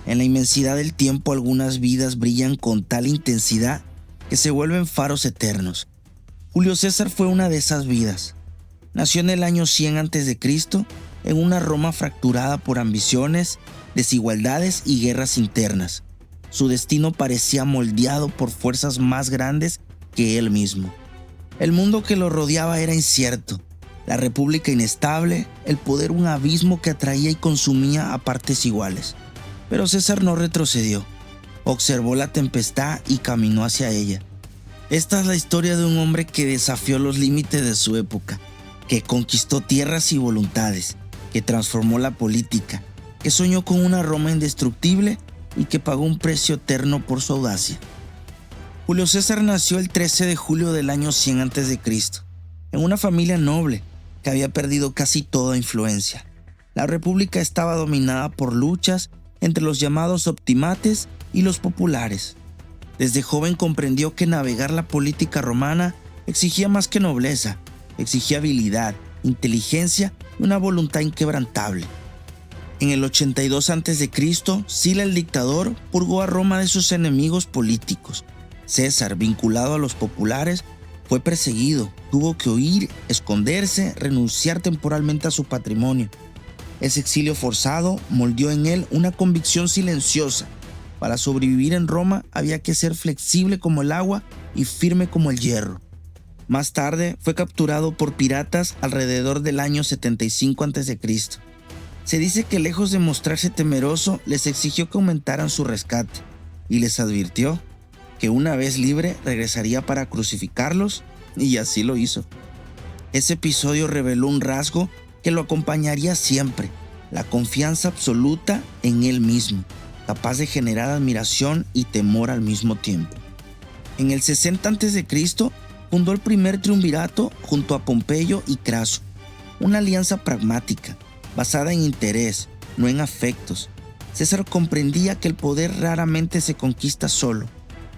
En la inmensidad del tiempo algunas vidas brillan con tal intensidad que se vuelven faros eternos. Julio César fue una de esas vidas. Nació en el año 100 a.C. en una Roma fracturada por ambiciones, desigualdades y guerras internas. Su destino parecía moldeado por fuerzas más grandes que él mismo. El mundo que lo rodeaba era incierto, la república inestable, el poder un abismo que atraía y consumía a partes iguales. Pero César no retrocedió, observó la tempestad y caminó hacia ella. Esta es la historia de un hombre que desafió los límites de su época, que conquistó tierras y voluntades, que transformó la política, que soñó con una Roma indestructible y que pagó un precio eterno por su audacia. Julio César nació el 13 de julio del año 100 a.C., en una familia noble que había perdido casi toda influencia. La república estaba dominada por luchas entre los llamados optimates y los populares. Desde joven comprendió que navegar la política romana exigía más que nobleza, exigía habilidad, inteligencia y una voluntad inquebrantable. En el 82 a.C., Sila el dictador purgó a Roma de sus enemigos políticos. César, vinculado a los populares, fue perseguido, tuvo que huir, esconderse, renunciar temporalmente a su patrimonio. Ese exilio forzado moldeó en él una convicción silenciosa. Para sobrevivir en Roma había que ser flexible como el agua y firme como el hierro. Más tarde fue capturado por piratas alrededor del año 75 a.C. Se dice que lejos de mostrarse temeroso, les exigió que aumentaran su rescate y les advirtió que una vez libre regresaría para crucificarlos, y así lo hizo. Ese episodio reveló un rasgo que lo acompañaría siempre: la confianza absoluta en él mismo, capaz de generar admiración y temor al mismo tiempo. En el 60 a.C. fundó el primer triunvirato junto a Pompeyo y Craso, una alianza pragmática, basada en interés, no en afectos. César comprendía que el poder raramente se conquista solo,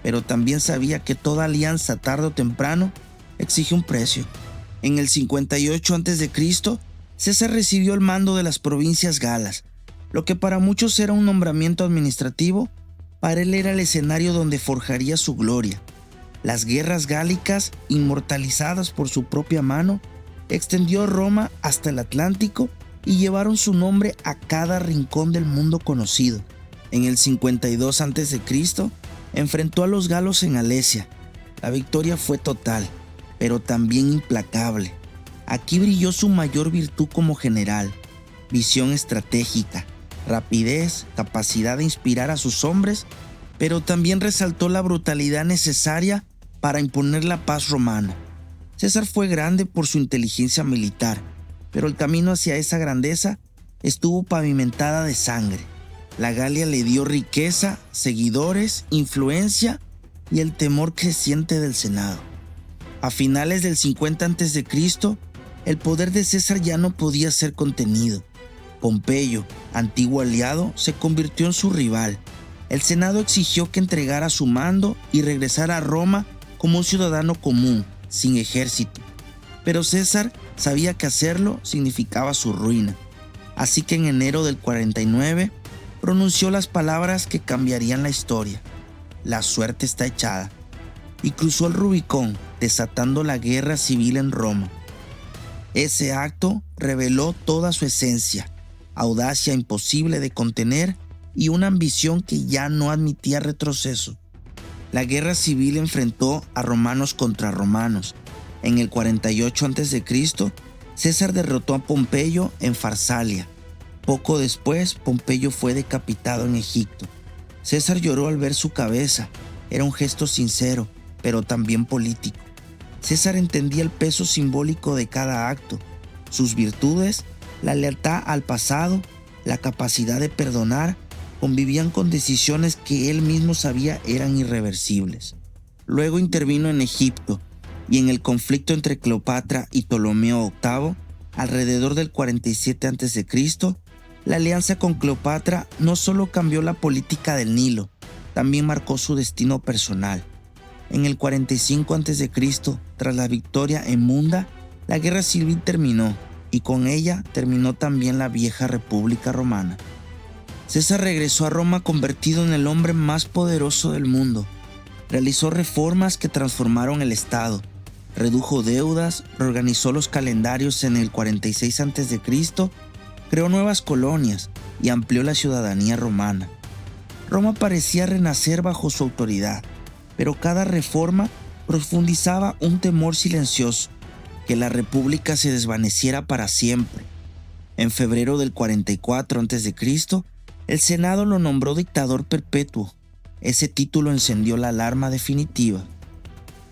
pero también sabía que toda alianza tarde o temprano exige un precio. En el 58 a.C., César recibió el mando de las provincias galas. Lo que para muchos era un nombramiento administrativo, para él era el escenario donde forjaría su gloria. Las guerras gálicas, inmortalizadas por su propia mano, extendió Roma hasta el Atlántico y llevaron su nombre a cada rincón del mundo conocido. En el 52 a.C., enfrentó a los galos en Alesia. La victoria fue total, pero también implacable. Aquí brilló su mayor virtud como general: visión estratégica, rapidez, capacidad de inspirar a sus hombres, pero también resaltó la brutalidad necesaria para imponer la paz romana. César fue grande por su inteligencia militar, pero el camino hacia esa grandeza estuvo pavimentada de sangre. La Galia le dio riqueza, seguidores, influencia y el temor creciente del Senado. A finales del 50 a.C., el poder de César ya no podía ser contenido. Pompeyo, antiguo aliado, se convirtió en su rival. El Senado exigió que entregara su mando y regresara a Roma como un ciudadano común, sin ejército. Pero César sabía que hacerlo significaba su ruina. Así que en enero del 49 pronunció las palabras que cambiarían la historia: la suerte está echada, y cruzó el Rubicón, desatando la guerra civil en Roma. Ese acto reveló toda su esencia: audacia imposible de contener y una ambición que ya no admitía retroceso. La guerra civil enfrentó a romanos contra romanos. En el 48 a.C., César derrotó a Pompeyo en Farsalia. Poco después, Pompeyo fue decapitado en Egipto. César lloró al ver su cabeza. Era un gesto sincero, pero también político. César entendía el peso simbólico de cada acto, sus virtudes, la lealtad al pasado, la capacidad de perdonar, convivían con decisiones que él mismo sabía eran irreversibles. Luego intervino en Egipto, y en el conflicto entre Cleopatra y Ptolomeo VIII, alrededor del 47 a.C., la alianza con Cleopatra no solo cambió la política del Nilo, también marcó su destino personal. En el 45 a.C., tras la victoria en Munda, la guerra civil terminó, y con ella terminó también la vieja República Romana. César regresó a Roma convertido en el hombre más poderoso del mundo. Realizó reformas que transformaron el Estado, redujo deudas, reorganizó los calendarios en el 46 a.C., creó nuevas colonias y amplió la ciudadanía romana. Roma parecía renacer bajo su autoridad, pero cada reforma profundizaba un temor silencioso, que la república se desvaneciera para siempre. En febrero del 44 a.C., el Senado lo nombró dictador perpetuo. Ese título encendió la alarma definitiva.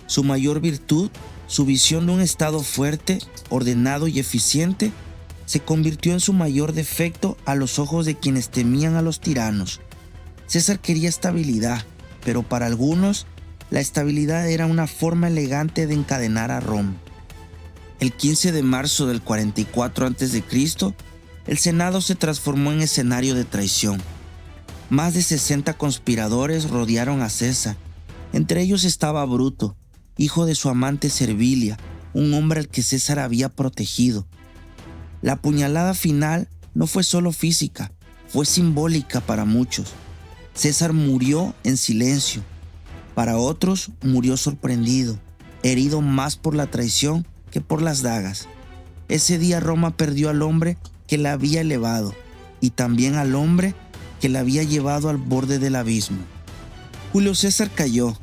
Su mayor virtud, su visión de un Estado fuerte, ordenado y eficiente, se convirtió en su mayor defecto a los ojos de quienes temían a los tiranos. César quería estabilidad, pero para algunos, la estabilidad era una forma elegante de encadenar a Roma. El 15 de marzo del 44 a.C., el Senado se transformó en escenario de traición. Más de 60 conspiradores rodearon a César. Entre ellos estaba Bruto, hijo de su amante Servilia, un hombre al que César había protegido. La puñalada final no fue solo física, fue simbólica para muchos. César murió en silencio. Para otros, murió sorprendido, herido más por la traición que por las dagas. Ese día Roma perdió al hombre que la había elevado y también al hombre que la había llevado al borde del abismo. Julio César cayó,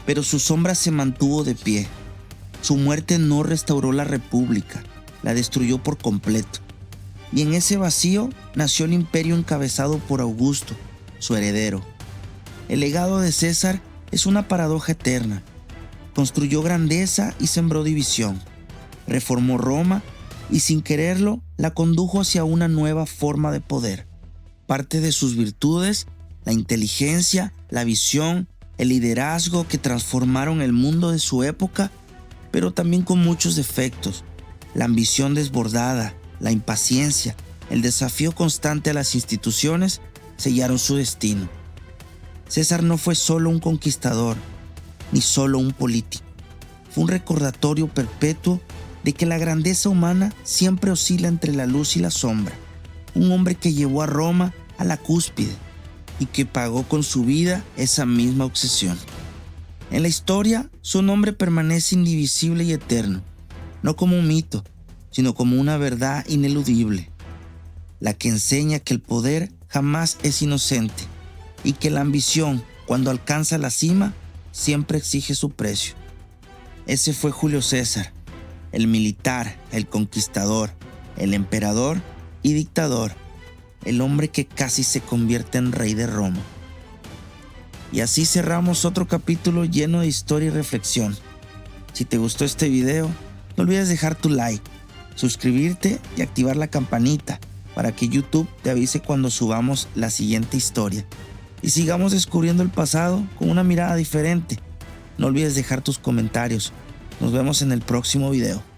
pero su sombra se mantuvo de pie. Su muerte no restauró la república, la destruyó por completo. Y en ese vacío nació el imperio encabezado por Augusto, su heredero. El legado de César es una paradoja eterna. Construyó grandeza y sembró división. Reformó Roma y sin quererlo la condujo hacia una nueva forma de poder. Parte de sus virtudes, la inteligencia, la visión, el liderazgo que transformaron el mundo de su época, pero también con muchos defectos. La ambición desbordada, la impaciencia, el desafío constante a las instituciones sellaron su destino. César no fue solo un conquistador, ni solo un político. Fue un recordatorio perpetuo de que la grandeza humana siempre oscila entre la luz y la sombra. Un hombre que llevó a Roma a la cúspide y que pagó con su vida esa misma obsesión. En la historia, su nombre permanece indivisible y eterno, no como un mito, sino como una verdad ineludible, la que enseña que el poder jamás es inocente y que la ambición, cuando alcanza la cima, siempre exige su precio. Ese fue Julio César, el militar, el conquistador, el emperador y dictador, el hombre que casi se convierte en rey de Roma. Y así cerramos otro capítulo lleno de historia y reflexión. Si te gustó este video, no olvides dejar tu like, suscribirte y activar la campanita para que YouTube te avise cuando subamos la siguiente historia. Y sigamos descubriendo el pasado con una mirada diferente. No olvides dejar tus comentarios. Nos vemos en el próximo video.